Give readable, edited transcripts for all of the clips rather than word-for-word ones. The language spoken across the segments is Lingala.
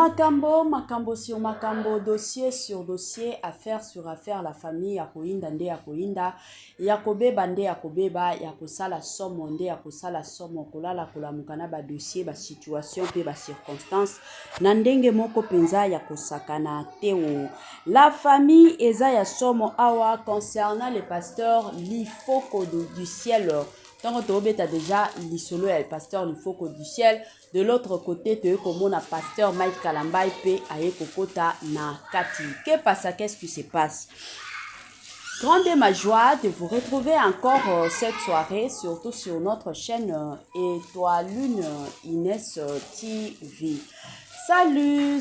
Makambo sur makambo, dossier sur dossier, affaire sur affaire, la famille yakoinda nde yakoinda, yakobeba nde yakobeba, yakosala somo nde yakosala somo, kolala kolamukana ba dossier, ba situation pe ba circonstance, na ndenge moko penza yakosakana teo. La famille eza ya somo awa concernant le pasteur Lifoko du ciel. Tant que tu as déjà l'isolo et le pasteur Lifoko du ciel, de l'autre côté, tu as comme un pasteur Mike Kalambai pe aye kokota na kati. Qu'est-ce qui se passe? Grande est ma joie de vous retrouver encore cette soirée, surtout sur notre chaîne Étoile Lune Inès TV. Salut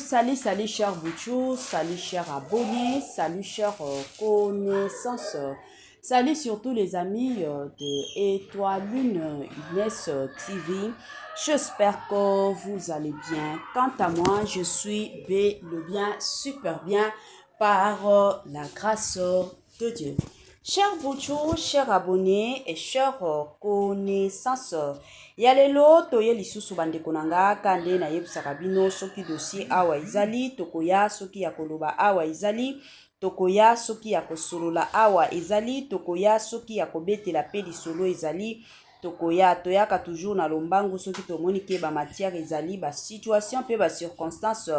chers Bouchou, salut chers abonnés, salut chers connaissances. Salut surtout les amis de Étoile Lune Inès TV. J'espère que vous allez bien. Quant à moi, je suis bien, super bien, par la grâce de Dieu. Chers Bouchou, chers abonnés et chers connaissances, yalelo toye lisusu bandeko nanga kande na yebisaka bino soki dossier awa izali tokoya soki ya koloba awa izali tokoya soki ya kosolola awa ezali tokoya soki ya kobetela pe lisolo ezali tokoya toyaka toujours na lombangu soki tomoni ke ba matière ezali ba situation pe ba circonstance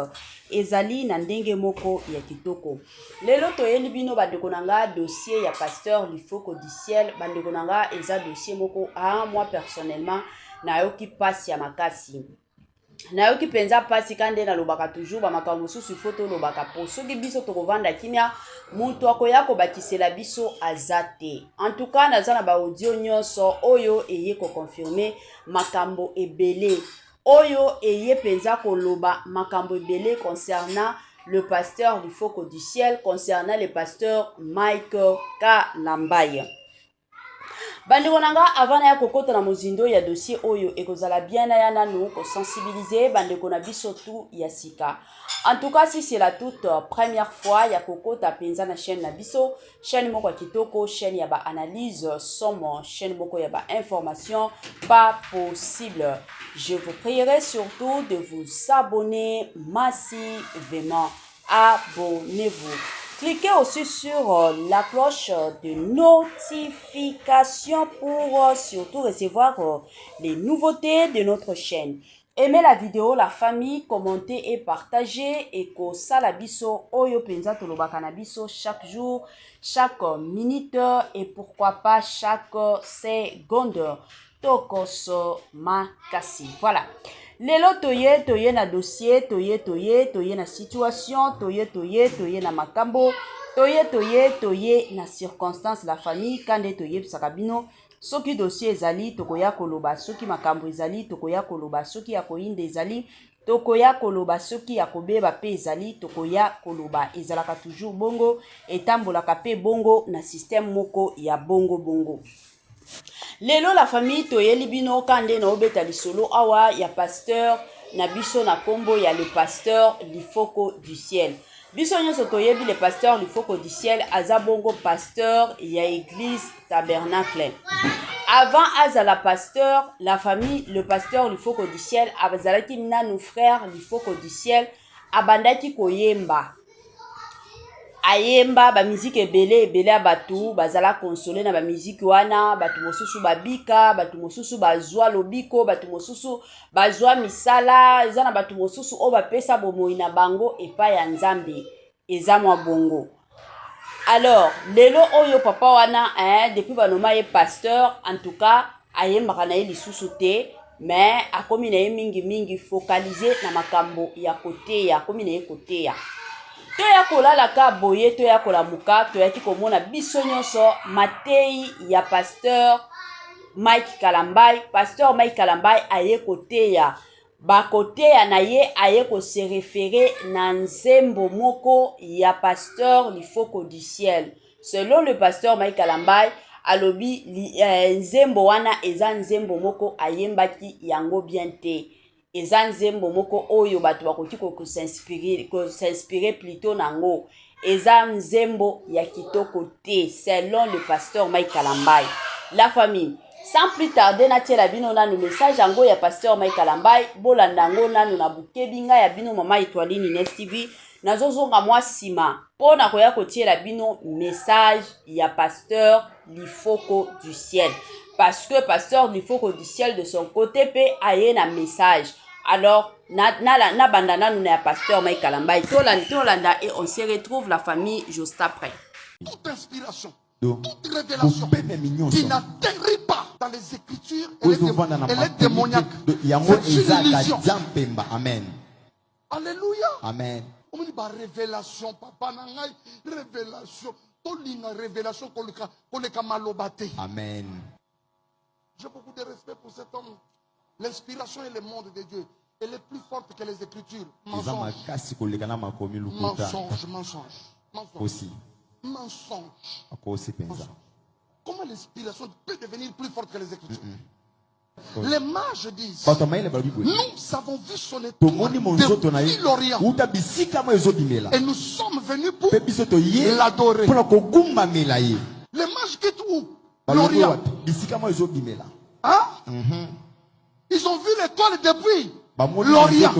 ezali na ndenge moko ya kitoko. Lelo toyeli bino bandeko nanga dossier ya pasteur Lifoko du ciel, bandeko nanga eza dossier moko moi personnellement na yoki pasi ya makasi. Na yoki penza pasi kande na lobaka toujours ba makambo susu photo lobaka po soki biso tokovanda kimia mutu akoya ko bakisela biso azate. En tout cas naza na ba audio nyonso oyo eye ko confirmer makambo ebele. Oyo eye penza ko loba makambo ebele concernant le pasteur Lifoko du ciel, concernant le pasteur Mike Kalambai. Bandeko nanga avant ya kokota na mozindo ya dossier oyo ekozala bien na ya nanu ko sensibiliser bandeko na biso tu ya sika. En tout cas si c'est la toute première fois ya kokota penza na chaîne na biso, chaîne moko kitoko, chaîne ya ba analyse somme, chaîne moko ya ba information pas possible. Je vous prierai surtout de vous abonner massivement. Abonnez-vous. Cliquez aussi sur la cloche de notification pour surtout recevoir les nouveautés de notre chaîne. Aimez la vidéo, la famille, commentez et partagez. Et ko salabiso oyo penza tolobaka na biso chaque jour, chaque minute et pourquoi pas chaque seconde. Tokoso makasi. Voilà. Lelo toye na dossier, toye na situation, toye na makambo, toye na circonstance la famille, kande toye bisakabino, soki dossier ezali, tokoya koloba, soki makambo ezali, tokoya koloba, soki ya koinde ezali, tokoya koloba, soki ya kobeba pe ezali, tokoya koloba, ezalaka toujours bongo, etambolaka pe bongo na système moko ya bongo. Lelo la famille toyeli bino kande na obeta lisolo awa ya pasteur na biso na kombo ya le pasteur Lifoko du ciel. Biso nyonso toyebi le pasteur Lifoko du ciel aza bongo pasteur ya église tabernacle. Avant azala pasteur, la famille le pasteur Lifoko du ciel azalaki nanu frère Lifoko du ciel abandaki koyemba. Ayemba ba musique ebele ya batu bazala consoler na ba musique wana batu mosusu babika batu mosusu bazwa lobiko batu mosusu bazwa misala eza na batu mosusu o bapesa bomoi na bango epa ya nzambe eza mwa bongo. Alors lelo oyo papa wana depuis banoma ye pasteur en tout cas ayemba na ye lisusu te mais akomi na ye mingi focaliser na makambo ya koteya akomi na ye koteya. Toya kolala ka boye toya kolamuka toyaki komona biso nyonso matei ya pasteur Mike Kalambai. Pasteur Mike Kalambai aye koteya bakoteya na ye aye ko se référer na nzembo moko ya pasteur Lifoko du ciel. Selon le pasteur Mike Kalambai alobi nzembo wana eza nzembo moko ayembaki yango bien te. Eza nzembo moko oyo batu bakoki ko s'inspirer plutôt nango. Eza nzembo ya kitoko te selon le pasteur Mike Kalambai. La famille, Sans plus tarder, na tiela bino na message ango ya pasteur Mike Kalambai, bolanda ngo na na bukebinga ya bino mama Etoiline Ines TV, nazozonga mwa sima, po na koya kotiela bino message ya pasteur Lifoko du ciel. Parce que pasteur Lifoko du ciel de son côté pe aye na message. Alors, na bandana nous na pasteur Mike Kalambai, tolanda et on se retrouve la famille juste après. Toute inspiration, toute révélation qui n'atterrit pas dans les Écritures, elle est démoniaque. C'est une illusion. Amen. Alléluia. Amen. On dit révélation, papa nangai, révélation. Tolinga révélation koleka malobate. Amen. J'ai beaucoup de respect pour cet homme. L'inspiration et le monde de Dieu, elle est plus forte que les Écritures. Mensonge. Aussi. Mensonge. Comment l'inspiration peut devenir plus forte que les Écritures? Les mages disent, nous avons vu son étoile depuis l'Orient et nous sommes venus pour l'adorer. Les mages quittent où? L'Orient. Hein? Ils ont vu l'étoile depuis l'Orient.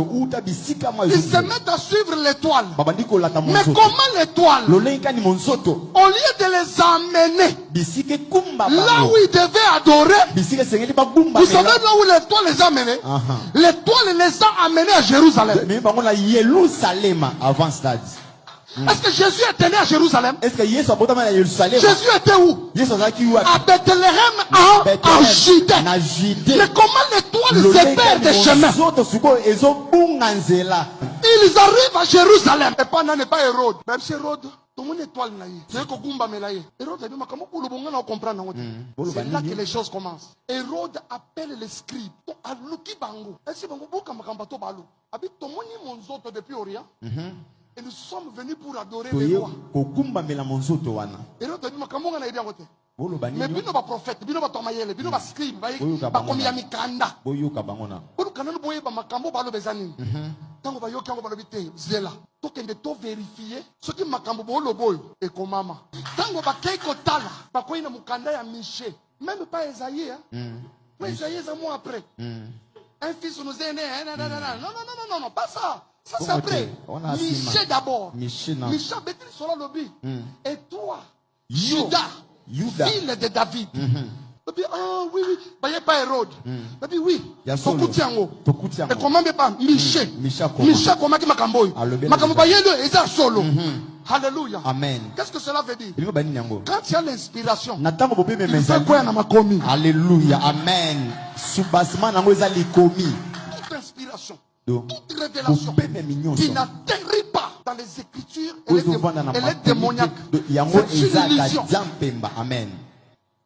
Ils se mettent à suivre l'étoile. Mais comment l'étoile, au lieu de les amener là où ils devaient adorer, vous savez là où l'étoile les a amenés? L'étoile les a amenés à Jérusalem. Est-ce que Jésus était né à Jérusalem? Jésus était où? À Bethléem, en Judée. Mais comment l'étoile se perd des chemins? Ils arrivent à Jérusalem. Et pendant n'est pas Hérode. Même si Hérode, tout le monde étoile là. C'est que Gumba Melaye. Hérode a dit, comment pour le bon on comprend? C'est là que les choses commencent. Hérode appelle les scribes. À Luki Bango. Est-ce que Bango Boka Makambato Balou? Habite tout le monde monzoto depuis Orient. Et nous sommes venus pour adorer les rois. Hérode a dit, comment on a aidé à voter? Mais bino ba prophète, bino ba tomayele, bino ba scribe, ba komi ya mikanda. Bino kananu boye ba makambo ba lo bezani. Tango ba yoki ba lo bité zela. To kende to vérifier ce qui makambo bo lo boyo e komama. Tango ba keiko tala, ba ko ina mukanda ya Miché. Même pas Esaïe hein. Mais Esaïe c'est moi après. Un fils nous est né. Non, pas ça. Ça c'est après. Miché d'abord. Miché Bétil sur la lobby. Et toi, Judas, fille de David. Ah oui, bah y'a pas Hérode. Oui, Tokutiango. Et comment pas Miché comment qui Makamboy. Makamboy est un solo. Alléluia. Amen. Qu'est-ce que cela veut dire? Quand il y a l'inspiration, il fait quoi dans ma commis? Alléluia. Amen. Subasman nango ezali komi. Toute inspiration, toute révélation qui n'atterrit pas dans les Écritures, elle est démoniaque. C'est une illusion. Amen.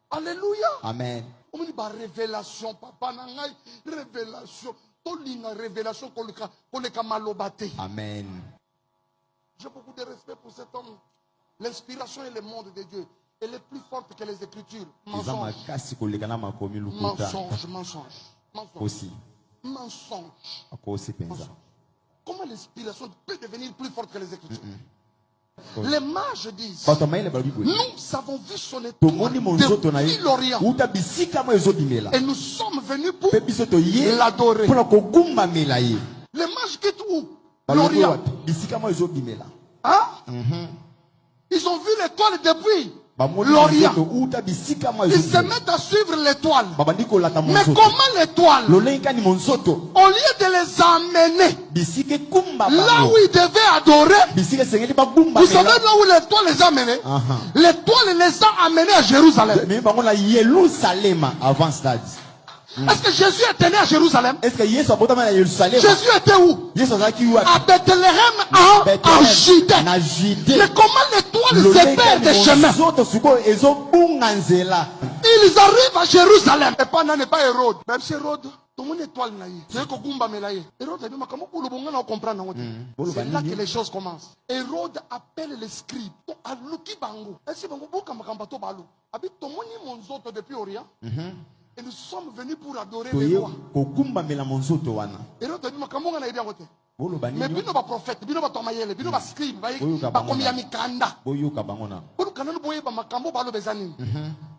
Alléluia. Amen. On dit révélation, papa nangai, révélation. Tolinga révélation koleka malobate. Amen. J'ai beaucoup de respect pour cet homme. L'inspiration et le monde de Dieu, elle est plus forte que les Écritures. Mensonge. Aussi. Mensonge. Comment l'inspiration peut devenir plus forte que les Écritures? Les mages disent, nous avons vu son étoile depuis l'Orient et nous sommes venus pour l'adorer. Les mages quittent où? L'Orient. Hein? Ils ont vu l'étoile depuis l'Orient. Ils se mettent à suivre l'étoile. Mais comment l'étoile, au lieu de les amener là où ils devaient adorer, vous savez là où l'étoile les a amenés? L'étoile les a amenés à Jérusalem. Est-ce que Jésus était né à Jérusalem? Jésus était où? À Bethléem, en Judée. Mais comment l'étoile se perd des chemins? Ils arrivent à Jérusalem. Et pendant n'est pas Hérode. Même si Hérode, tout le monde étoile naïe. C'est que Gumba Melaye. Hérode a dit, comment pour le bon on comprend? C'est là que les choses commencent. Hérode appelle les scribes. À Luki Bango. Est-ce que Bango Boka Makambato Balou? Habite tout le monde monzoto depuis Orient. Et nous sommes venus pour adorer les rois. Hérode a dit, comment on a aidé à voter? Mais bino ba prophète, bino ba tomayele, bino ba scribe, ba komi ya mikanda. Bino kananu boye ba makambo ba lo bezani.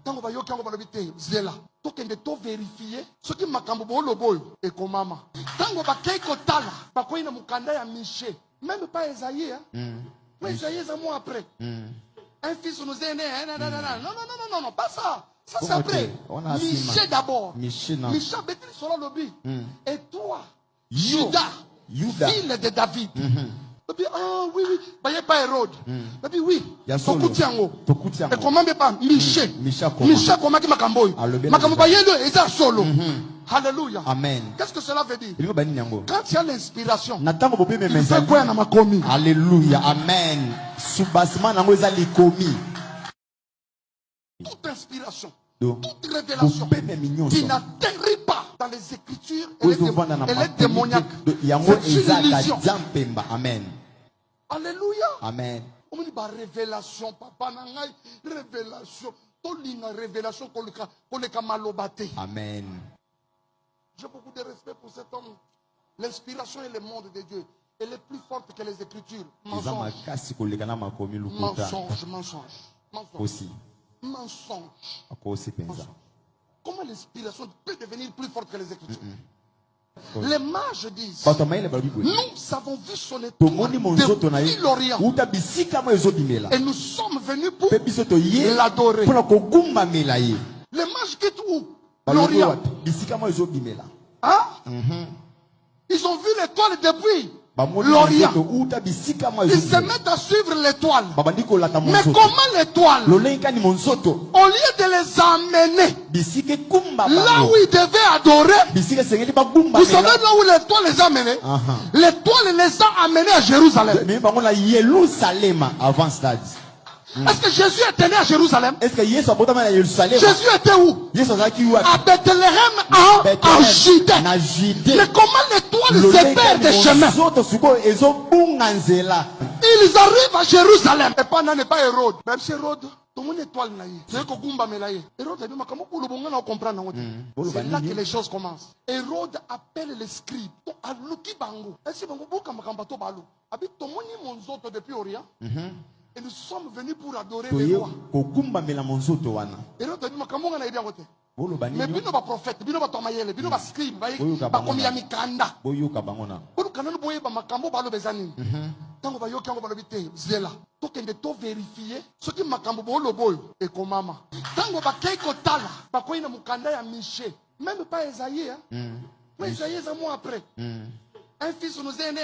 tango bayoki yango balobi te zela tokende to vérifier soki makambo bolo boyo ekomama tango bakei kotala bakoyi na mukanda ya Miché même pas Esaïe mais Esaïe c'est moi après un fils nous est né non pas ça c'est après Miché d'abord Miché betili solo lobi et toi Judas fille de David ah oui baye pas Hérode oui tokutiango et comment me pas Miché comment ki makambo makambo bayelo eza solo alléluia amen qu'est-ce que cela veut dire quand il y a l'inspiration il fait quoi na makomi alléluia amen subasma nango eza likomi toute inspiration toute révélation qui n'atterrit pas dans les écritures elle est démoniaque c'est une illusion amen alléluia amen on dit ba révélation papa nangai révélation tolinga révélation koleka malobate amen. J'ai beaucoup de respect pour cet homme. L'inspiration et le monde de Dieu, elle est plus forte que les écritures. Mensonge. Comment l'inspiration peut devenir plus forte que les écritures? Les mages disent, nous avons vu son étoile depuis l'Orient et nous sommes venus pour l'adorer. Les mages quittent où? L'Orient. Hein? Ils ont vu l'étoile depuis l'Orient. Ils se mettent à suivre l'étoile. Mais comment l'étoile, au lieu de les amener là où ils devaient adorer, vous savez là où l'étoile les a amenés? L'étoile les a amenés à Jérusalem. Est-ce que Jésus était né à Jérusalem? Jésus était où? À Bethléem, en Judée. Mais comment l'étoile se perd des chemins? Ils arrivent à Jérusalem. Et pendant n'est pas Hérode. Même si Hérode, tout le monde étoile là. C'est là que les choses commencent. Hérode appelle les scribes. Et nous sommes venus pour adorer le roi. Et l'autre dit, mais bino ba prophète, bino ba tomayele, bino ba scribe, ba komi ya mikanda. Bino kananu boye ba makambo ba lo bezani. Tango ba yoki yango ba lo bite zela. Tokende to vérifier soki makambo bo lo boyo e komama. Tango ba kei kotala, ba koyi na mukanda ya Miché, même pas Esaïe mais Esaïe c'est moi après. Un fils nous est né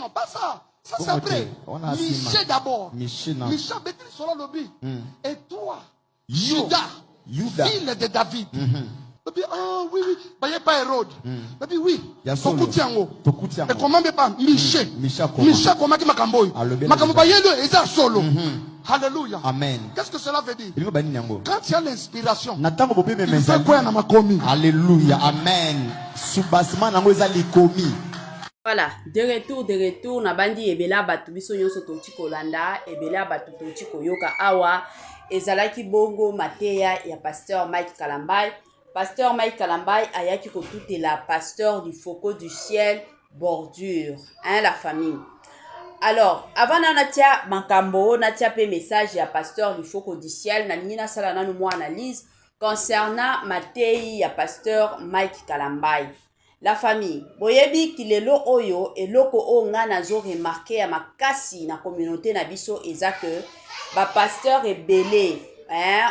non pas ça. Ça c'est après. Miché d'abord. Miché betili solo lobi. Et toi, Judas, fille de David. Ah oui baye pas Hérode. Oui tokutiango. Et comment me pas Miché comment ki makambo makambo bayelo eza solo. Alléluia amen. Qu'est-ce que cela veut dire? Quand il y a l'inspiration il fait quoi na makomi? Alléluia amen. Subasma nango eza likomi. Voilà, de retour, na bandi ebela batu biso nyonso toti kolanda, ebela batu toti koyoka awa, ezalaki bongo mateya ya pasteur Mike Kalambai. Pasteur Mike Kalambai ayaki kotutela pasteur du Foko du Ciel bordure, hein, la famille. Alors, avant natia makambo, natia pe message ya pasteur du Foko du Ciel, na nina sala nanu mo analyse concernant mateyi ya pasteur Mike Kalambai. La famille, boyebi kilelo oyo eloko o nga nazo remarqué ya makasi na communauté na biso eza que ba pasteur ebele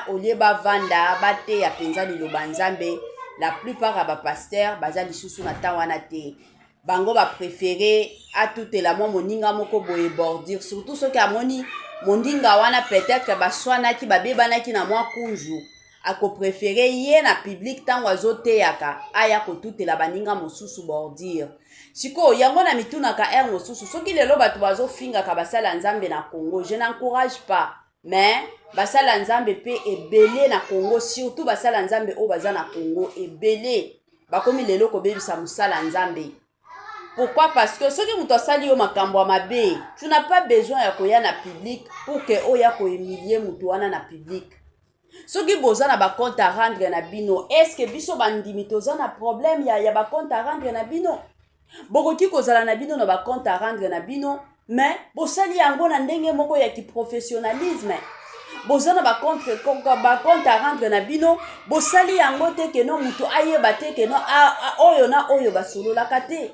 au lieu ba vanda ba te ya penza liloba nzambe, la plupart ya ba pasteur baza lisusu na ta wana te. Bango ba préféré a tout la mo moninga moko boye bordir, surtout ceux qui amoni mondinga wana peut-être ba swana ki ba bebana ki na mwa kunju. Ako préféré yé na public tango azote yaka aya kotutela baninga mosusu bordir. Siko yango na mituna ka er mosusu soki lelo bato bazo finga ka basala nzambe na Congo, je n'encourage pas, mais basala nzambe pe ebele na Congo, surtout basala nzambe o baza na Congo ebele bakomi lelo ko bebisa musala nzambe. Pourquoi? Parce que soki muto sali yo makambo ya mabe, tu n'as pas besoin ya koya na public pour que oya ko humilier muto wana na public. Soki boza na ba compte à rendre na bino, est-ce que biso bandimi toza na problème ya ba compte à rendre na bino? Bokoki kozala na bino na ba compte à rendre na bino, mais bosali yango na ndenge moko ya ki professionnalisme. bozana ba compte à rendre na bino bosali yango te ke no mutu ayeba te ke no oyo na oyo basololaka te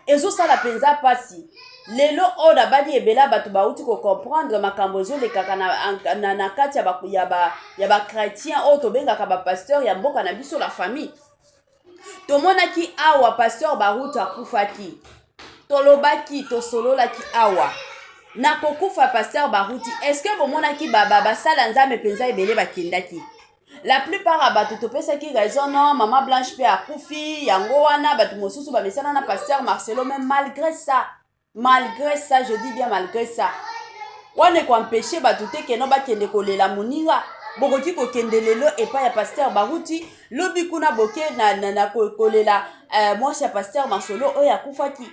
ezosala penza pasi lelo oyo nabadi ebela bato bauti kocomprendre makambo ezolekaka na kati ya bachrétien oyo tobengaka bapasteur ya mboka na biso la famille tomonaki awa pasteur baruti akufaki tolobaki tosololaki awa na kokufa pasteur baruti est-ce que bomonaki basala nzambe penza ebele bakendaki la plupart ya bato topesaki raison non mama blanche mpe akufi yango wana bato mosusu bamesana na pasteur Marcelo mais malgré ça je dis bien malgré ça wana ekoempêche bato te keno bakende kolela moninga bokoki kokende lelo epai ya pasteur baruti lobi kuna boke na kolela mwasi ya pasteur Marcelo oyo akufaki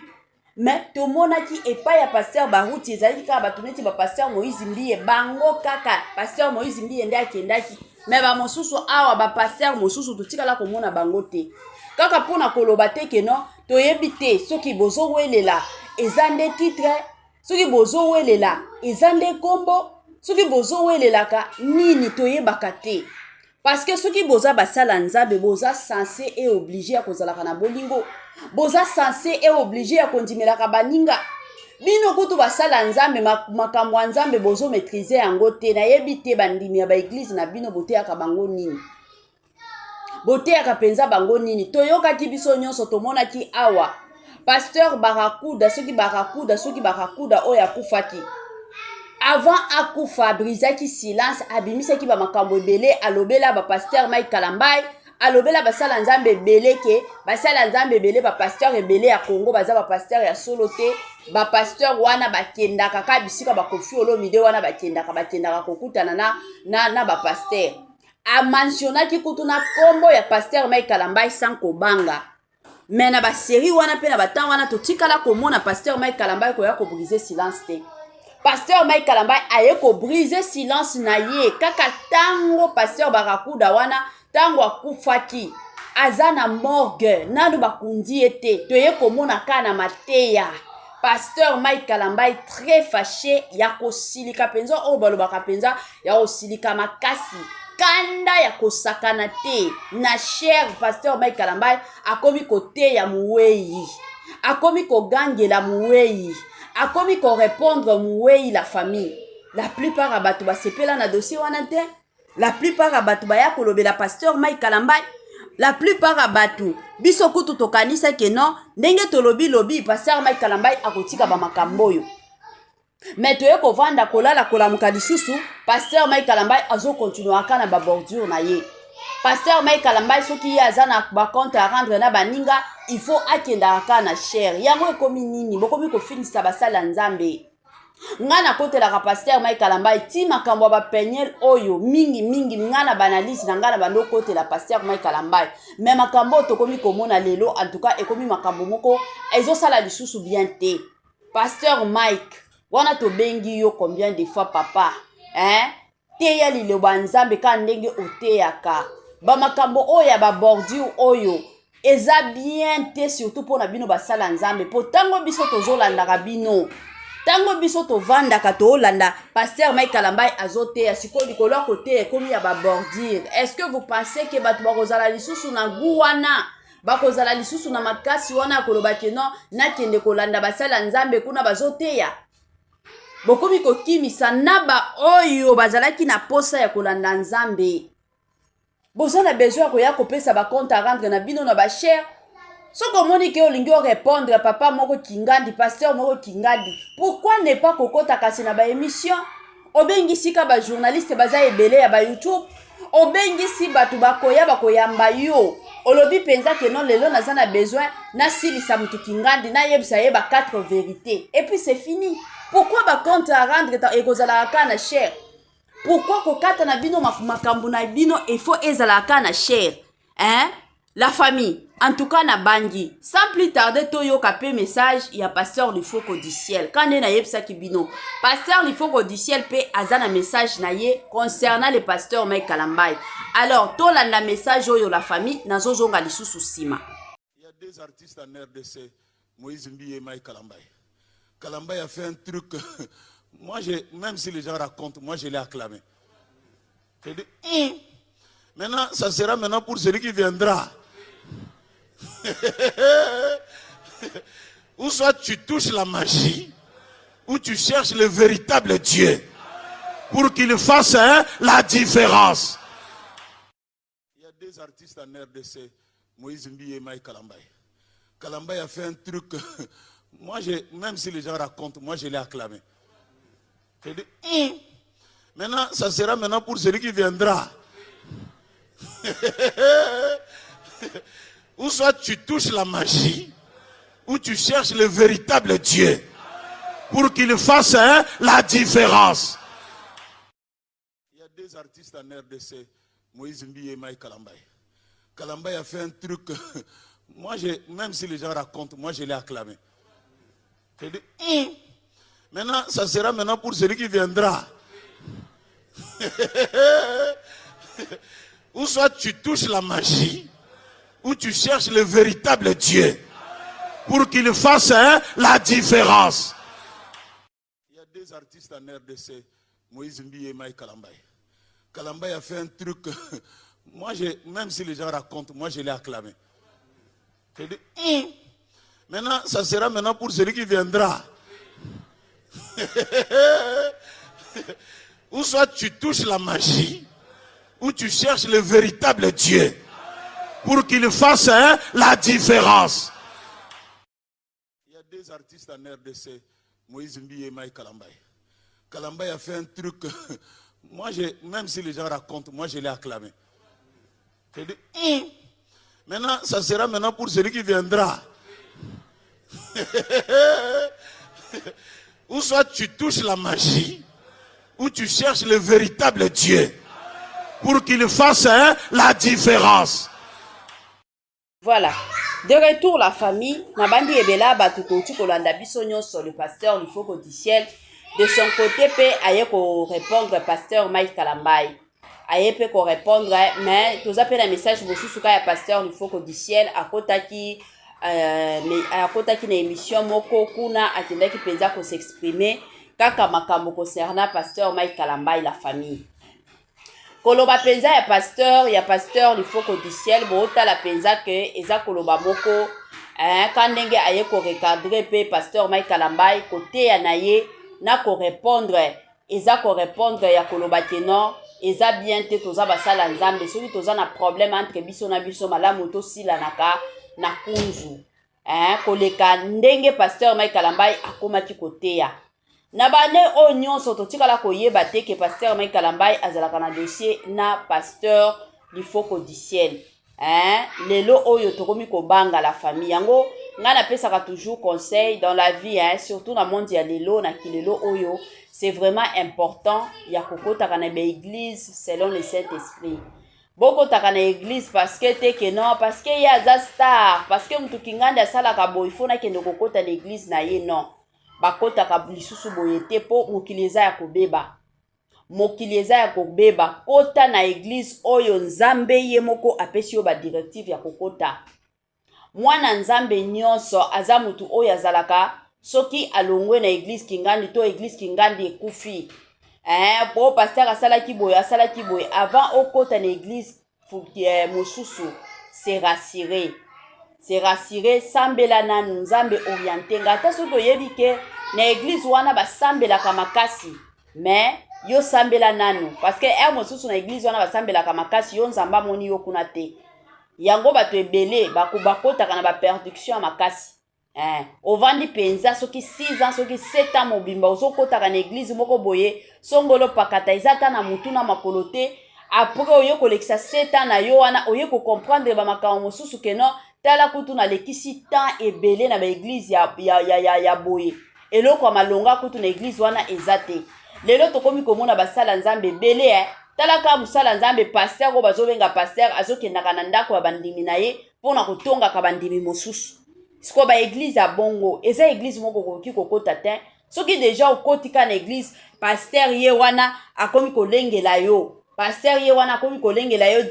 mais tomonaki epai ya pasteur baruti ezalaki kaka bato neti bapasteur Moïse Mbiye bango kaka pasteur Moïse Mbiye nde akendaki mais bamosusu awa bapasteur mosusu totikala komona bango te kaka mpona koloba te keno toyebi te soki bozowelela eza nde titre soki bozowelela eza nde nkombo soki bozowelelaka nini toyebaka te parce que soki boza basala nzambe boza censé et obligé ya kozalaka na bolingo boza censé et obligé ya kondimelaka baninga bino kutu basala nzambe makambo ya nzambe bozo maîtriser yango te nayebi te bandimi ya baeglise na bino boteyaka bango nini boteyaka penza bango nini toyokaki biso nyonso tomonaki awa pasteur barakuda soki barakuda oyo akufaki avant akufa abrisaki silence abimisaki bamakambo ebele alobela bapasteur Mike Kalambai alobela basala nzambe ebele ke basala nzambe ebele bapasteur ebele ya Congo baza bapasteur ya solo te bapasteur wana bakendaka ka bisika bakofi olomide wana bakendaka kokutana na bapasteur amansionaki kutu na kombo ya pasteur Mike Kalambai sans kobanga mais na basérie wana pe na batan wana totikala komona pasteur Mike Kalambai koya ko briser silence te pasteur Mike Kalambai aye ko briser silence na ye kaka tango pasteur barakuda wana tango akufaki aza na morgue nanu bakundi ete toye komona kana mateya pasteur Mike Kalambai très fâché ya kosilika penza o balobaka penza ya kosilika makasi kanda ya kosakana te na cher pasteur Mike Kalambai akomi kote ya muwei akomi kogangela muwei akomi ko répondre muwei la famille la plupart ya bato basepela na dossier wana te la plupart ya bato baya kolobela pasteur Mike Kalambai la plupart ya bato biso kutu tokanisa ke non ndenge tolobi pasteur Mike Kalambai akotika bamakambo oyo mais toye kovanda kolala kolamuka lisusu pasteur Mike Kalambai azokontinuaka na babordure na ye pasteur Mike Kalambai soki ye aza na bacompte à rendre na baninga il faut akendaka na cher yango ekomi nini bokomi kofinisa basala nzambe nga na kotelaka pasteur Mike Kalambai ti makambo ya bapenyel oyo mingi nga na banalise na nga na bando kotela pasteur Mike Kalambai mais makambo tokomi komona lelo en tout cas ekomi makambo moko ezosala lisusu bien te pasteur Mike wana tobengi yo combien de fois papa teya liloba nzambe ka ndenge oteyaka bamakambo oyo ya babordure oyo eza bien te surtout mpona bino basala nzambe po tango biso tozolandaka bino tango biso tovandaka toolanda pasteur Mike Kalambai azoteya sikoyo likolo akoteya ekomi ya babordure est-ce que vous pensez ke bato bakozala lisusu na gu wana bakozala lisusu na makasi wana koloba ke non nakende kolanda basala nzambe kuna bazoteya bokomi kokimisa naba oyo bazalaki na posa ya kolanda nzambe boza na besoin koya kopesa bacompte à rendre na bino na bachere soko omoni ke olingi orépondre papa moko kingandi pasteur moko kingandi pourquoi ne pas kokota kasi na baémission obengisi ka bajournaliste baza ebele ya bayoutube obengisi bato bakoyamba yo olobi penza ke non lelo naza na besoin nasilisa mutu kingandi nayebisa ye ba 4 vérités et puis c'est fini. Pourquoi ba compte à rendre ekozala kana cher? Pourquoi kokata na bino makambo na bino il faut ezala kana cher? La famille, en tout cas na bangi. Sans plus tarder toyo kapé message ya pasteur Lifoko du ciel. Quand na yebsa ki bino, pasteur Lifoko du ciel pe azana message na ye concernant le pasteur Mike Kalambai. Alors to la message oyo la famille nazo zonga lisusu sima. Il y a deux artistes en RDC, Moïse Mbiye et Mike Kalambai. Kalambai a fait un truc, même si les gens racontent, moi je l'ai acclamé. Tu dis, maintenant, ça sera maintenant pour celui qui viendra. Ou soit tu touches la magie, ou tu cherches le véritable Dieu pour qu'il fasse la différence. Il y a deux artistes en RDC, Moïse Mbi et Mike Kalambay. Kalambay a fait un truc, moi, même si les gens racontent, moi je l'ai acclamé. Je dis, maintenant, ça sera maintenant pour celui qui viendra. Ou soit tu touches la magie, ou tu cherches le véritable Dieu pour qu'il fasse la différence. Il y a deux artistes en RDC, Moïse Mbi et Mike Kalambay. Kalambay a fait un truc, moi, même si les gens racontent, moi je l'ai acclamé. Je dis, maintenant, ça sera maintenant pour celui qui viendra. Ou soit tu touches la magie, ou tu cherches le véritable Dieu pour qu'il fasse la différence. Il y a deux artistes en RDC, Moïse Mbi et Mike Kalambay. Kalambay a fait un truc, moi, même si les gens racontent, moi je l'ai acclamé. Je dis, maintenant, ça sera maintenant pour celui qui viendra. Ou soit tu touches la magie, ou tu cherches le véritable Dieu pour qu'il fasse la différence. Il y a deux artistes en RDC, Moïse Mbi et Mike Kalambay. Kalambay a fait un truc, moi, même si les gens racontent, moi je l'ai acclamé. Je dis, maintenant, ça sera maintenant pour celui qui viendra. Ou soit tu touches la magie, ou tu cherches le véritable Dieu pour qu'il fasse la différence. Voilà. De retour la famille, Nabandi Ebela Batukotu Kolanda Bisonyo sur le pasteur du Foko du ciel. De son côté, aye ko répondre pasteur Mike Kalambay. Aye ko répondre, mais tous appels un message bosusuka ya pasteur du Foko du ciel à kotaki na émission moko kuna atendaki penza ko s'exprimer kaka makambo concernant pasteur Mike Kalambay la famille. Koloba penza ya pasteur du Foko du ciel bota la penza que eza koloba moko kandenge aye ko recadrer pe pasteur Mike Kalambay côté ya naye na ko répondre eza ko répondre ya koloba keno eza bien te toza basala nzambe soki toza na problème entre biso na biso malamu to sila naka na kunzu koleka ndenge pasteur Mike Kalambay akomaki koteya na bane o nyonso totikala koyeba te ke pasteur Mike Kalambay azalaka na dossier na pasteur du Foko du ciel lelo oyo tokomi kobanga la famille yango nga napesaka toujours conseil dans la vie surtout na monde ya lelo na kilelo oyo c'est vraiment important ya kokotaka na église selon le Saint-Esprit. Boko taka na église parce que te que non parce que ya za star parce que mutu kinganda sala ka boy fona kende kokota na église na ye non bakota ka lisusu boyete po mokiliza ya kobeba kota na église oyo nzambe ye moko apesi yo ba directive ya kokota mwana nzambe nyonso aza mutu oyo azalaka soki alongwe na église kingandi to église kingandi ekufi po pasteur asalaki boye avant okota na église mosusu c'est rassuré sambela nanu nzambe orienté ngata soki oyebi ke na église wana basambelaka makasi mais yo sambela nanu parce que mosusu na église wana basambelaka makasi yo nzamba moni yo kuna te yango bato ebele bakotaka na baperduction ya makasi ovandi penza soki 6 ans soki 7 ans mobimba ozokotaka na église moko boye songolo pakata ezata na mutu na makolo te après oyo kolekisa 7 ans na yo wana oyo ko comprendre ba makambo mosusu keno tala kutu na lekisi temps ebele na ba église ya boye eloko malonga kutu na église wana ezate lelo tokomi komona basala nzambe ebele tala ka musala nzambe pasteur ko bazobenga pasteur azokendaka na ndako ya bandimi na ye pona kotonga ka bandimi mosusu siko ba église ya bongo eza église moko koki kokota te soki déjà okotika na église pasteur ye wana akomi kolengela yo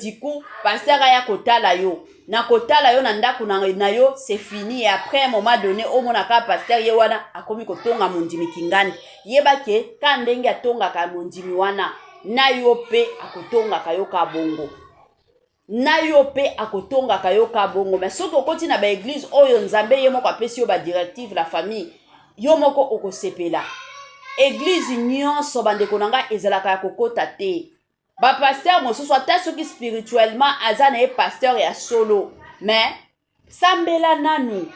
diku pasteur aya kotala yo na ndako na yo c'est fini et après un moment donné au monaka pasteur ye wana akomi kotonga mondimi kingandi yeba ke ka ndenge atonga ka mondimi wana na yo pe akotonga kayoka bongo. Na yo pe akotonga kayoka bongo. Mais soki okoti na ba église oyo nzambe ye moko apesi yo ba directive la famille, yo moko okosepela. Église nyonso bandeko nanga ezalaka ya kokota te. Ba pasteur mosusu ata soki spirituellement azana ye pasteur ya solo. Mais sambela nanu.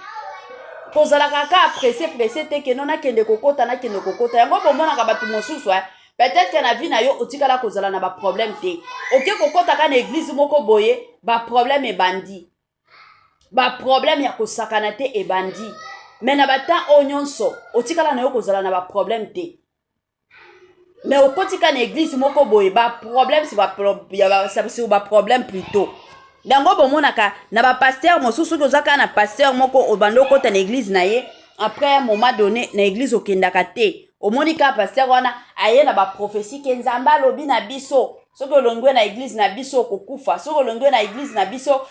Kozalaka ka pressé te ke nona kende kokota na kende kokota. Yango bomona ka batu mosusu peut-être que na vie na yo otikala kozala na ba problème te. OK kokota ka na église moko boye, ba problème e bandi. Ba problème ya kosakana te e bandi. Mais na bata onyonso otikala na yo kozala na ba problème te. Mais okotika na église moko boye, ba problème c'est ba problème plutôt. Dango bomonaka na ba pasteur mosusu kozaka na pasteur moko obando kota na église na ye, après un moment donné na église okendaka te. Omonika pasteur wana aye na ba prophétie ke nzamba lobi na biso. Soko olongwe na église na biso kokufa, soko olongwe na église na biso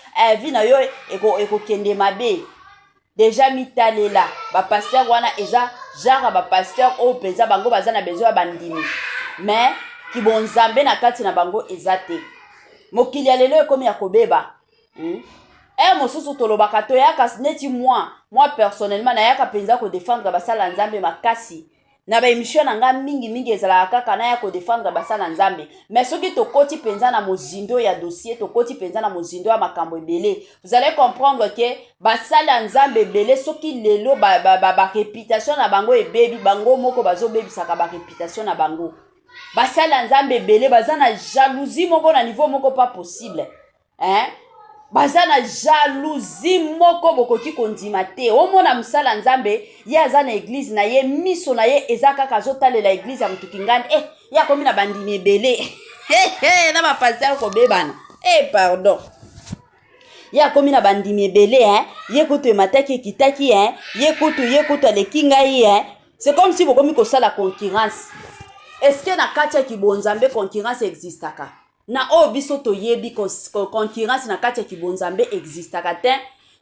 vie na yo eko kende mabe. Déjà mitalela ba pasteur wana eza genre ba pasteur o peza bango baza na besoin bandimi. Mais ki bonzambe na kati na bango ezate. Mokili ya lelo ekomi ya kobeba. Mosusu tolobaka to yaka neti moi personnellement na yaka penza ko défendre basala nzambe makasi. Na ba émission nanga mingi ezala kaka na ya ko défendre basala nzambe. Mais soki tokoti penza na mozindo ya dossier, tokoti penza na mozindo ya makambo ebele, vous allez comprendre que basala nzambe ebele soki lelo ba réputation na bango ebebi bango moko bazo bebisaka ba réputation na bango. Basala nzambe ebele baza na jalousie moko na niveau moko pas possible. Baza na jalousie moko bokoki kondima te. Omona msala nzambe ye aza na église na ye miso na ye ezaka kazotalela église ya mutu kingani ya komi na bandimi ebele na ba pasteur ko bebana pardon ya komi na bandimi ebele ye kutu mataki kitaki ye kutu alekinga ye c'est comme si bokomi ko sala concurrence. Est-ce que na kati ya kibonzambe concurrence existaka? Na biso to yebi concurrence na kati ya kibonzambe existaka te.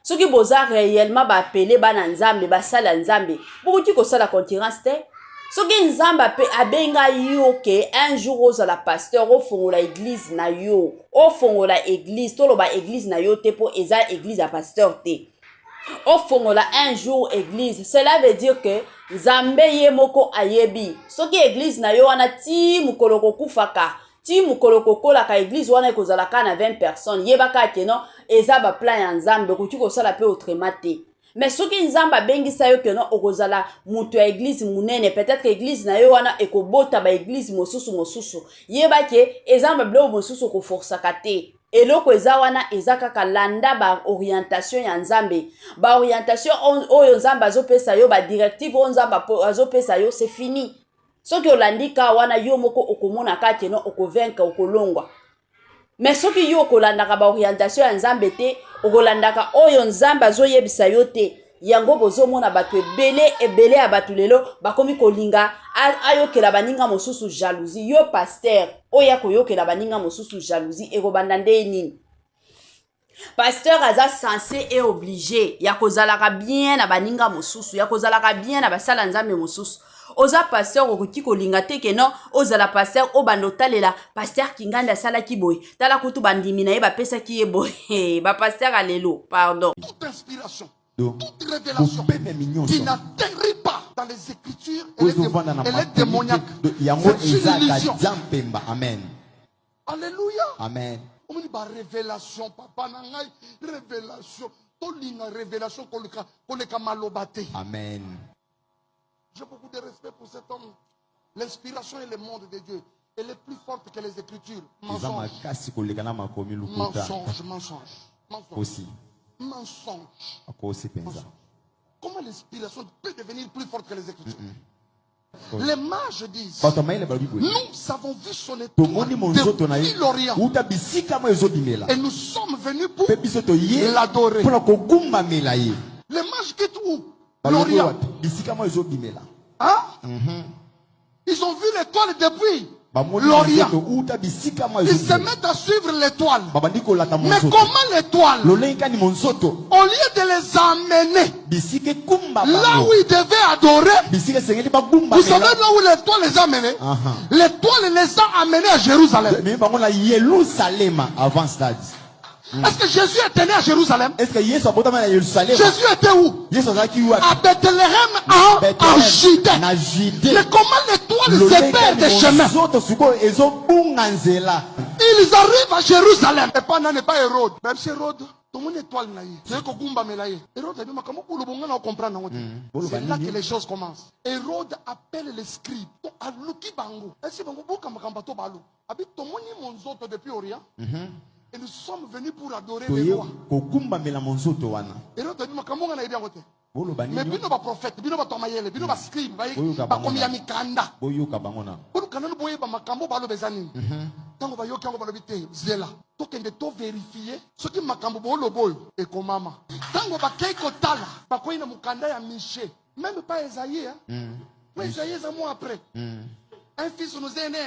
Soki boza réellement ba appeler bana nzambe basala nzambe, bokoki ko sala concurrence te. Soki nzamba pe abenga yo ke un jour ozala pasteur au fongo la église na yo, au fongo la église to lo ba église na yo te po eza église ya pasteur te. Au fongo la un jour église, cela veut dire que nzambe ye moko ayebi. Soki église na yo wana ti mukolo kokufaka, ti mukolo kokola ka église wana ekozala ka na 20 personnes, yebaka ke non eza ba plan ya nzambe koki ko sala pe autrement te. Mais soki nzamba bengisa yo ke non okozala mutu ya église munene, peut-être que église na yo wana ekobota ba église mosusu yebake eza mablo mosusu ko forsaka te. Eloko eza wana eza kaka landa ba orientation ya nzambe. Ba orientation oyo nzamba azopesa yo, ba directive oyo nzamba azopesa yo, c'est fini. Soki olandika wana yo moko okomona kake no okovenka okolongwa. Mais soki yo okolandaka ba orientation ya nzambe te, okolandaka oyo nzamba azoyebisa yo te, yango bozomona bato ebele ya bato lelo bakomi kolinga ayokela baninga mosusu jalousie. Yo pasteur oya koyokela baninga mosusu jalousie ekobanda nde nini? Pasteur aza censé et obligé ya kozalaka bien na baninga mosusu, ya kozalaka bien na basala nzambe mosusu. Oza pasteur okoki kolinga te ke non ozala pasteur obando talela pasteur kinganda sala kiboy tala kutu bandimi na ye bapesa ki ye boy ba pasteur alelo pardon. Toute inspiration, toute révélation qui n'atterrit pas dans les Écritures, elle est démoniaque. C'est une illusion. Amen. Alléluia. Amen. On dit révélation, papa nangai, révélation. Tolinga révélation koleka malobate. Amen. J'ai beaucoup de respect pour cet homme. L'inspiration et le monde de Dieu, elle est plus forte que les Écritures. Mensonge. Aussi. Mensonge. Comment l'inspiration peut devenir plus forte que les Écritures? Les mages disent, nous avons vu son étoile depuis l'Orient et nous sommes venus pour l'adorer. Les mages quittent où? L'Orient. Hein? Ils ont vu l'étoile depuis l'Orient. Ils se mettent à suivre l'étoile. Mais comment l'étoile, au lieu de les emmener là où ils devaient adorer, vous savez là où l'étoile les a amenés? L'étoile les a amenés à Jérusalem. Est-ce que Jésus était né à Jérusalem? Jésus était où? À Bethléem, en Judée. Mais comment l'étoile se perd des chemins? Ils arrivent à Jérusalem. Et pendant n'est pas Hérode. Même si Hérode, tout le monde étoile là. C'est que Gumba Melaye. Hérode a dit, comment pour le bon on comprend? C'est là que les choses commencent. Hérode appelle les scribes. À Luki Bango. Est-ce que Bango Boka Makambato Balou? Habite tout le monde monzoto depuis Orient. Et nous sommes venus pour adorer les rois. Hérode a dit, comment on a aidé à côté? Mais bino ba prophète, bino ba tomayele, bino ba scribe, ba komi ya mikanda. Bino kananu boye ba makambo ba lo bezani. Tango ba yoki ango ba lo bite zela. To kende to vérifier ce qui makambo bo lo boyo e komama. Tango ba keiko tala, ba koyi na mukanda ya Miché. Même pas Esaïe hein. Mais Esaïe ça mois après. Un fils nous est né.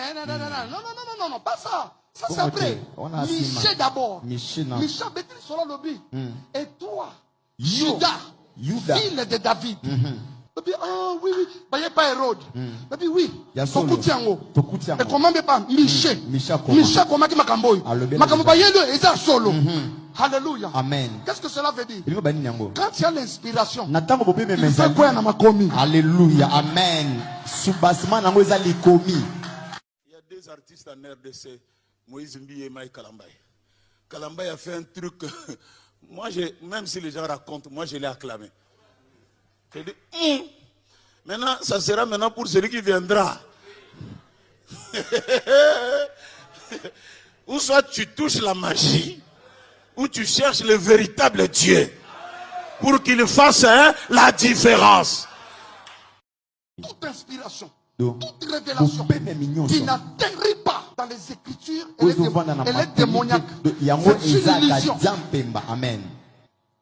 Non, pas ça. Ça c'est après. Miché d'abord. Miché Béthil sera lobby. Et toi, Judas, fille de David. Ah oui, bah y'a pas Hérode. Oui, Tokutiango. Et comment pas Miché comment qui Makamboy. Makamboy est un solo. Alléluia. Amen. Qu'est-ce que cela veut dire? Quand il y a l'inspiration, il fait quoi dans ma commis? Alléluia. Amen. Il y a deux artistes en RDC, Moïse Mbi et Maï Kalambay. Kalambay a fait un truc. Moi, même si les gens racontent, moi je l'ai acclamé. J'ai dit, maintenant, ça sera maintenant pour celui qui viendra. Ou soit tu touches la magie, ou tu cherches le véritable Dieu pour qu'il fasse la différence. Toute inspiration, toute révélation qui n'atterrit pas dans les Écritures, elle est démoniaque. C'est une illusion. Amen.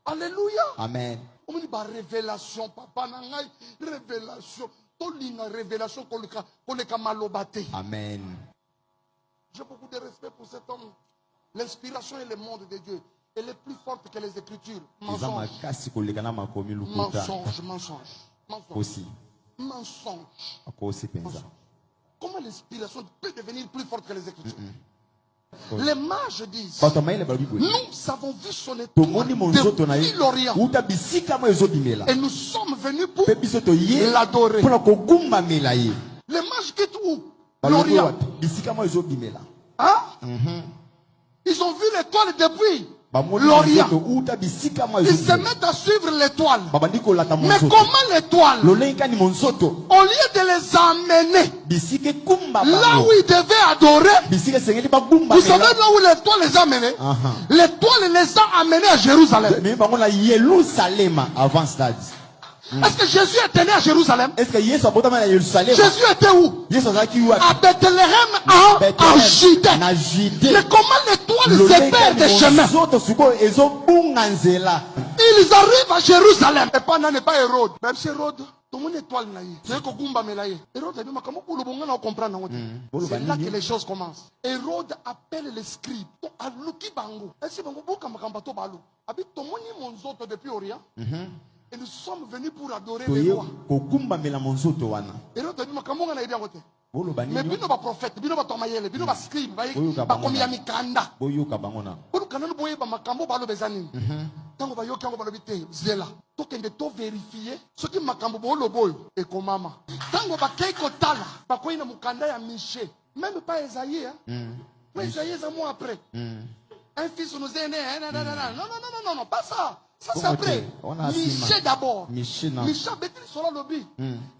Alléluia. Amen. On dit révélation, papa nangai, révélation. Tolina révélation koleka malobate. Amen. J'ai beaucoup de respect pour cet homme. L'inspiration et le monde de Dieu, elle est plus forte que les Écritures. Mensonge. Comment l'inspiration peut devenir plus forte que les Écritures? Les mages disent, nous avons vu son étoile depuis l'Orient et nous sommes venus pour l'adorer. Les mages quittent où? L'Orient. Hein? Ils ont vu l'étoile depuis l'Orient. Ils se mettent à suivre l'étoile. Mais comment l'étoile, au lieu de les emmener là où ils devaient adorer, vous savez là où l'étoile les a amenés? L'étoile les a amenés à Jérusalem. Est-ce que Jésus était né à Jérusalem? Jésus était où? À Bethléem, en Judée. Mais comment l'étoile se perd des chemins? Ils arrivent à Jérusalem. Et pendant n'est pas Hérode. Même si Hérode, tout le monde étoile là. C'est que Gumba Melaye. Hérode a dit, comment pour le bon on comprend? C'est là que les choses commencent. Hérode appelle les scribes. À Luki Bango. Est-ce que Bango Boka Makambato Balou? Habite tout le monde monzoto depuis Orient. Et nous sommes venus pour adorer les rois. Hérode a dit, comment on a aidé à côté? Mais bino ba prophète, bino ba tomayele, bino ba scribe, ba komi ya mikanda. Bino kananu boye ba makambo ba lo bezani. Tango ba yoki ango ba lo bite zela. To kende to vérifier ce qui makambo bo lo boyo e komama. Tango ba keiko tala, ba koyi na mukanda ya Miché. Même pas Esaïe hein. Mais Esaïe ça mois après. Un fils nous est né. Non, pas ça. Ça c'est après. Miché d'abord. Miché Béthil sera lobby.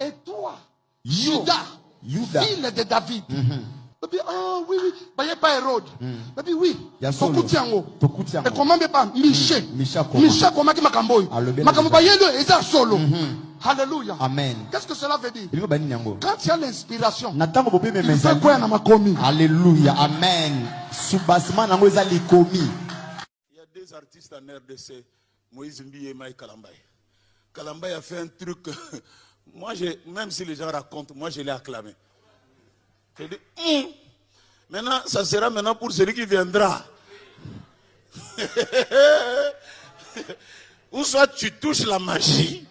Et toi, Judas, fille de David. Ah oui, bah y'a pas Hérode. Oui, Tokutiango. Et comment pas Miché comment qui Makamboy. Makamboy est un solo. Alléluia. Amen. Qu'est-ce que cela veut dire? Quand il y a l'inspiration, il fait quoi dans ma commis? Alléluia. Amen. Il y a deux artistes en RDC, Moïse Mbi et Maï Kalambay. Kalambay a fait un truc. Moi, même si les gens racontent, moi je l'ai acclamé. Je dis, maintenant, ça sera maintenant pour celui qui viendra. Ou soit tu touches la magie,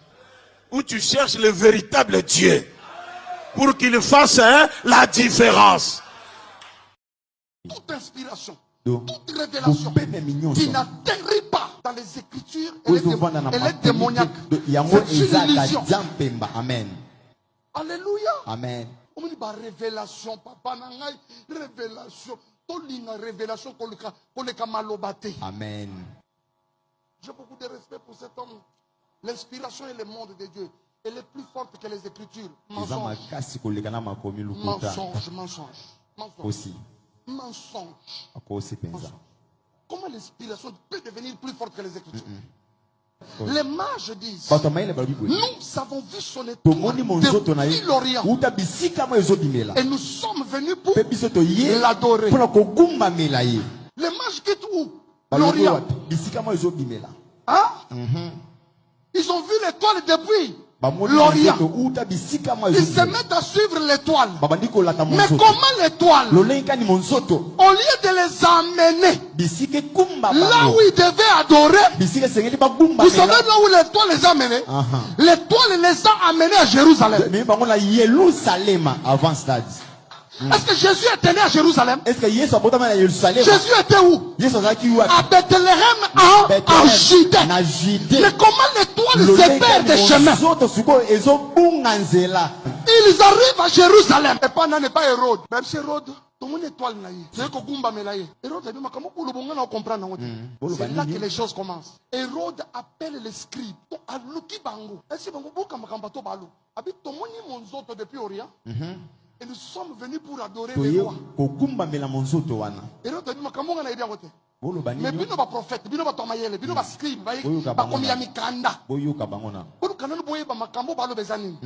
ou tu cherches le véritable Dieu pour qu'il fasse la différence. Toute inspiration, Donc, toute révélation qui n'atterrit pas dans les Écritures, elle est démoniaque. C'est une illusion. Amen. Alléluia. Amen. On me dit, révélation, papa, révélation. Révélation pour les kamalobate. Amen. J'ai beaucoup de respect pour cet homme. L'inspiration et le monde de Dieu, elle est plus forte que les Écritures. Mensonge. Aussi. Mensonge. Comment l'inspiration peut devenir plus forte que les Écritures? Les mages disent, nous avons vu son étoile depuis l'Orient et nous sommes venus pour l'adorer. Les mages quittent où? L'Orient. Hein? Ils ont vu l'étoile depuis l'Orient. Ils se mettent à suivre l'étoile. Mais comment l'étoile, au lieu de les amener là où ils devaient adorer, vous savez là où l'étoile les a amenés? L'étoile les a amenés à Jérusalem. Est-ce que Jésus était né à Jérusalem? Jésus était où? À Bethléem, en Judée. Mais comment l'étoile se perd des chemins? Ils arrivent à Jérusalem. Et pendant n'est pas Hérode. Même si Hérode, tout le monde étoile naïe. C'est que Gumba melaye. Hérode a dit, comment pour le bon on comprend? C'est là que les choses commencent. Hérode appelle les scribes. À Luki Bango. Est-ce que Bango Kambato Balo? Habite tout le monde monzoto depuis Orient. Et nous sommes venus pour adorer les rois. Hérode a dit, comment on a aidé à côté? Mais bino ba prophète, bino ba tomayele, bino ba scribe, ba komi ya mikanda. Bino kananu boye ba makambo ba lo bezani.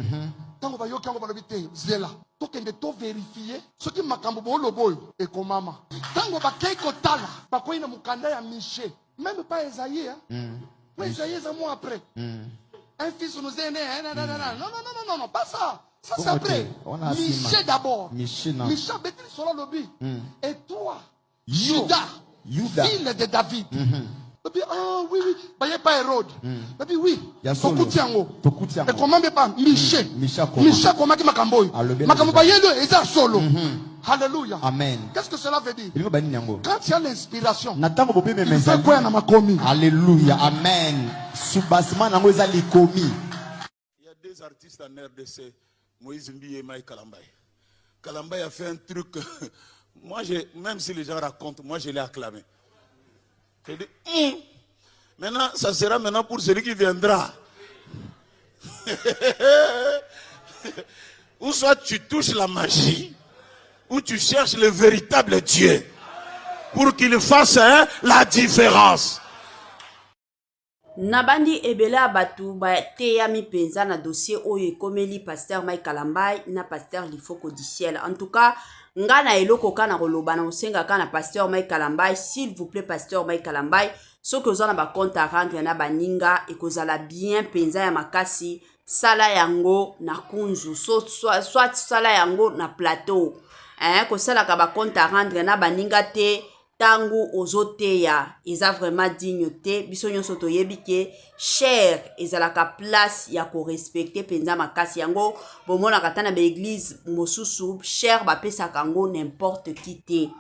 Tango ba yoki ango ba lo bite zela. Tokende to vérifier ce qui makambo bo lo boy et komama. Tango ba keiko tala, ba koina mukanda ya Miché. Même pas Esaïe hein. Mais Esaïe c'est moi après. Un fils nous est né. Non, pas ça. Ça c'est après. Miché d'abord. Miché Béthil sur le lobby. Et toi, Judas. Fille de David. Ah oui, bah il n'y a pas Hérode. Oui, Tokutiango. Et comment pas Miché. Miché comment qui Makamboy. Makamboy est un solo. Alléluia. Amen. Qu'est-ce que cela veut dire? Quand il y a l'inspiration, il fait quoi dans ma Alléluia. Amen. Il y a deux artistes en RDC, Moïse Mbi et Maï Kalambay. Kalambay a fait un truc. Moi, même si les gens racontent, moi je l'ai acclamé. Je dis, maintenant, ça sera maintenant pour celui qui viendra. Ou soit tu touches la magie, ou tu cherches le véritable Dieu pour qu'il fasse la différence. Nabandi ebela batu ba teyami penza na dossier oyo komeli pasteur Maï Kalambay na pasteur Lifoko du ciel. En tout cas, ngana eloko kana koloba na osenga kana pasteur Maï Kalambay, s'il vous plaît pasteur Maï Kalambay, ce que vous avez ba compte à rendre na baninga et que vous allez bien penza ya makasi sala yango na kunzu soit sala yango na plateau. Ko sala ka ba compte à rendre na baninga te tangu ozoteya eza vraiment dignité biso nyonso toyebike cher ezalaka place ya ko respecter penza makasi yango bomona katana ba église mosusu cher ba pesa kango n'importe qui te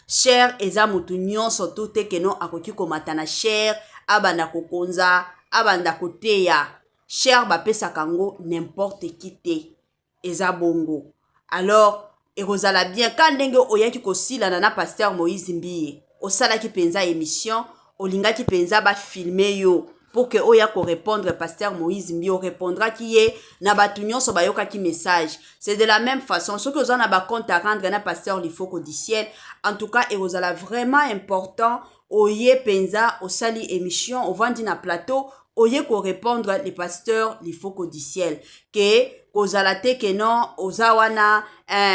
cher eza mutu nyonso to te keno akoki komata na cher abanda kokonza abanda koteya cher ba pesa kango n'importe qui te eza bongo. Alors et rozala bien quand ndenge oyaki kosila na pasteur Moïse Mbiye osala ki penza émission olinga ki penza ba filmer yo pour que oya ko répondre pasteur Moïse Mbiye répondra qui est na batu nyonso bayoka ki message. C'est de la même façon ce que vous en a ba compte à rendre na pasteur Lifoko du ciel. En tout cas et rozala vraiment important oye penza osali émission au vandi na plateau oye ko répondre les pasteurs Lifoko du ciel que kozala te ke non ozawana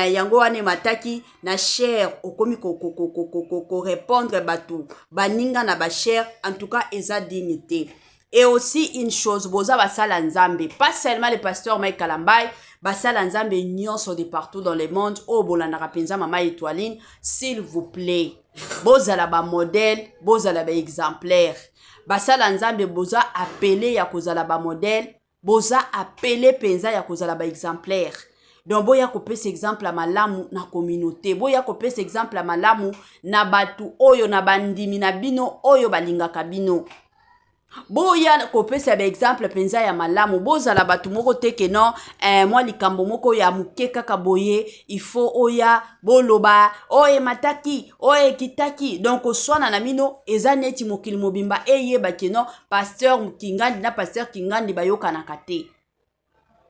yango wane mataki na cher okomi ko répondre batu baninga na ba cher. En tout cas eza dignité. Et aussi une chose boza basala nzambe pas seulement le pasteur Maï Kalambay basala nzambe nyonso de partout dans le monde o bolandaka penza mama Étoiline, s'il vous plaît bozala ba modèle bozala ba exemplaire basala nzambe boza appelé ya kozala ba modèle boza appelé penza ya kozala ba exemplaire. Donc boya kopesa exemple malamu na communauté, boya kopesa exemple malamu na batu oyo na bandimi na bino oyo balingaka bino. Boya kopesa ba exemple penza ya malamu bozala batu moko teke non moi likambo moko ya muke kaka boye il faut oya boloba oye mataki oye kitaki. Donc oswana na mino eza neti mokili mobimba eyeba keno pasteur Kingandi na pasteur Kingandi bayoka na kate.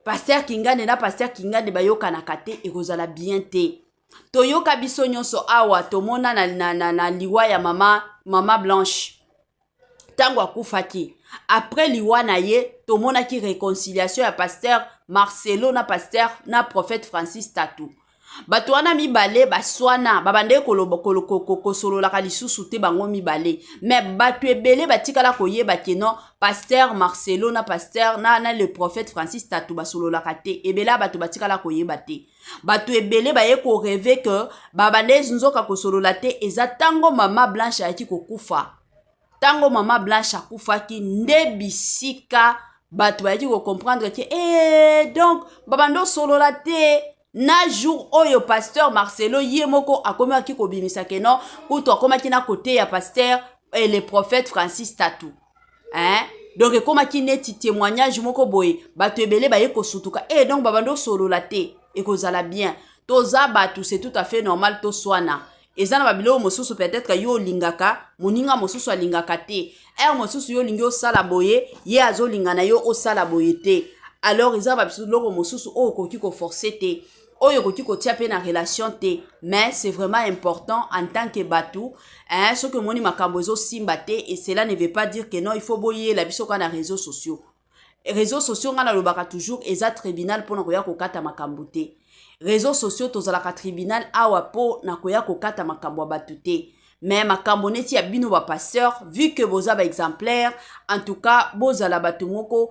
Pasteur Kingandi na pasteur Kingandi bayoka na kate ekozala bien te. Toyoka biso nyonso awa tomona na liwa ya mama Blanche. Tango akufaki. Après liwa na ye, tomona ki réconciliation ya pasteur Marcelo na pasteur na prophète Francis Tatou. Bato wana mibale baswana babande kosolola ka lisusu te bango mibale. Mais bato ebele batikala koyeba keno pasteur Marcelo na pasteur na le prophète Francis Tatou basolola ka te. Ebela bato batikala koyeba te. Bato ebele baye ko rêver que babande nzoka kosolola te eza tango mama Blanche ayaki kokufa. Tango mama Blanche akufaki nde bisika bato bayaki ko comprendre que donc babando solola te. Na jour oyo pasteur Marcelo yemoko akomaki kobimisa keno kuto akomaki na côté ya pasteur et le prophète Francis Tatou. Donc ekomaki neti témoignage moko boye bato ebele baye kosutuka donc babando solola te ekozala bien. Toza bato c'est tout à fait normal to swana. Ezana babilo mosusu peut-être yo lingaka moninga mosusu alingaka te. Mosusu yo lingi osala boye ye azo lingana yo osala boye te. Alors ezana babisu loko mosusu o koki ko forcer te. Oyo koki kotia pe na relation te. Mais c'est vraiment important en tant que batou ce que moni makambo ezo simba te et cela ne veut pas dire que non il faut boyer la biso ka na réseaux sociaux. Réseaux sociaux ngana lobaka toujours eza tribunal pona koya kokata makambo te. Réseaux sociaux tozalaka tribunal awa po na koya kokata makambo batu te. Mais makambo neti ya bino ba pasteur vu que boza ba exemplaire en tout cas bozala batu moko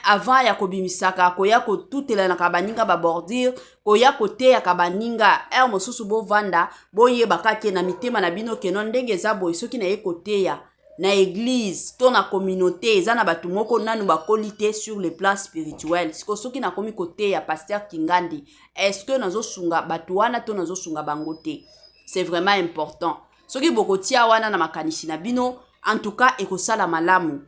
avant ya kobimisaka koya ko tutela na kabaninga ba bordir koya kote ya kabaninga mosusu bo vanda boye bakake na mitema na bino keno ndenge za boy soki na ye kote ya na église to na communauté eza na batu moko nanu bakolite sur le plan spirituel. Siko soki na komi kote ya pasteur Kingandi est-ce que nazo sunga batu wana to nazo sunga bango te? C'est vraiment important. Soki bokotia wana na makanisi na bino en tout cas ekosala malamu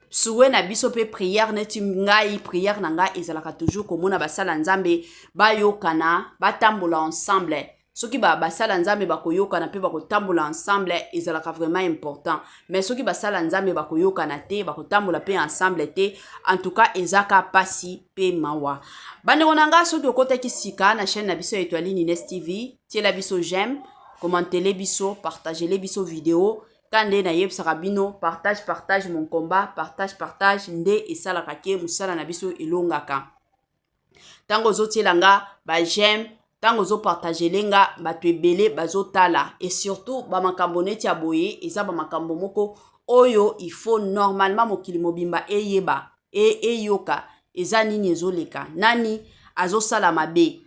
suwe na biso pe prière neti ngai prière na ngai ezalaka toujours komona basala nzambe bayokana batambola ensemble. Soki basala nzambe bakoyokana pe bakotambola ensemble ezalaka vraiment important. Mais soki basala nzambe bakoyokana te bakotambola pe ensemble te en tout cas ezaka pasi pe mawa. Bande konanga soki okotaki sika na chaîne na biso Étoiline Ines TV, tiela biso j'aime, commentez les biso, partagez les biso vidéo. Kande na yeb sarabino, partage mon combat, partage nde esalaka ke musala na biso elongaka. Tango zo tielanga ba j'aime, tango zo partager lenga bato ebele bazotala et surtout ba makambo neti ya boye eza ba makambo moko oyo il faut normalement mokili mobimba eyeba eyoka eza nini ezoleka nani azosala mabe